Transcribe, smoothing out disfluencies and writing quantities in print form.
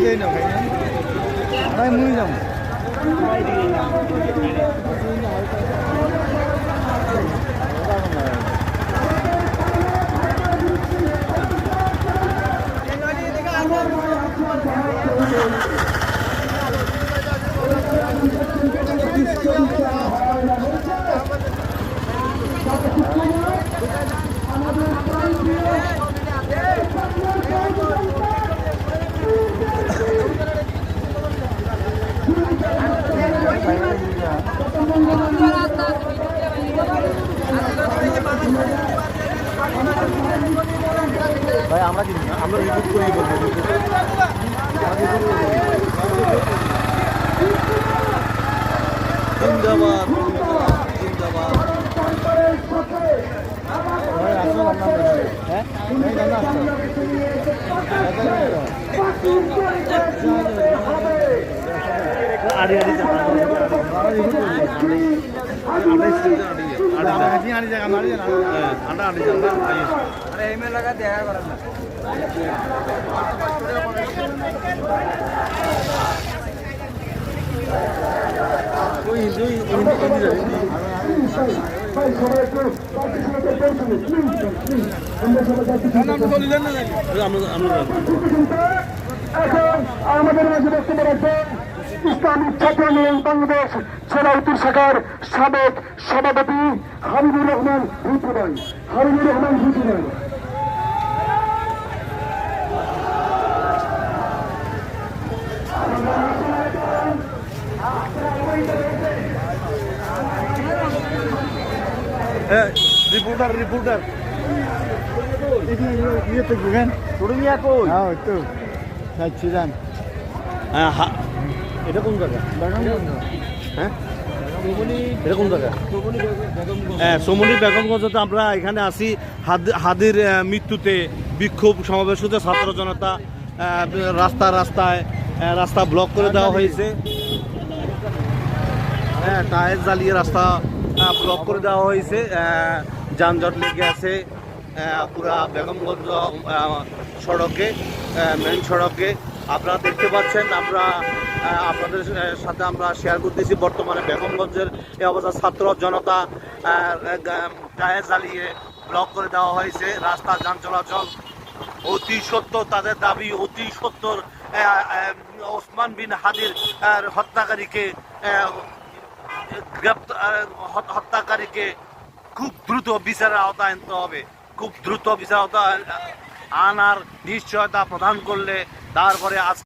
দেই না ভাই আড়াই মুই যাম ভাই আমরা কি আমরা রিপোর্ট করি বলবো জিন্দাবাদ জিন্দাবাদ ভাই আসো রান্না হ্যাঁ আড়ি আড়ি আমাদের মাঝে বক্তব্য রাখবেন ইসলামী ছাত্র আন্দোলন বাংলাদেশ সেনাউদ্দিন শাখার সাবেক সভাপতি হাবিবুর রহমান ভুটু ভাই হাবিবুর রহমান ভুটু ভাই রিপোর্টার রিপোর্টার ইয়েতে ঘুরেন তোরে নিয়ে কই হ্যাঁ ওই তো যাচ্ছি যান হ্যাঁ এটা কোন জায়গা হ্যাঁ এটা কোন জায়গা হ্যাঁ সোমনি বেগমগঞ্জতে আমরা এখানে আসি হাদির মৃত্যুতে বিক্ষোভ সমাবেশ হচ্ছে ছাত্র জনতা রাস্তা ব্লক করে দেওয়া হয়েছে হ্যাঁ টায়ার জ্বালিয়ে রাস্তা ব্লক করে দেওয়া হয়েছে যানজট লেগে আছে পুরা বেগমগঞ্জ সড়কে মেন সড়কে আপনারা দেখতে পাচ্ছেন আমরা আপনাদের সাথে আমরা শেয়ার করতেছি বর্তমানে বেগমগঞ্জের এই অবস্থা ছাত্র জনতা টায়ার জ্বালিয়ে ব্লক করে দেওয়া হয়েছে রাস্তা যান চলাচল অতি সত্তর তাদের দাবি অতি সত্তর ওসমান বিন হাদির হত্যাকারীকে হত্যাকারীকে খুব দ্রুত বিচারের আওতায় আনতে হবে খুব দ্রুত বিচার আওতায় আনার নিশ্চয়তা প্রদান করলে তারপরে আজ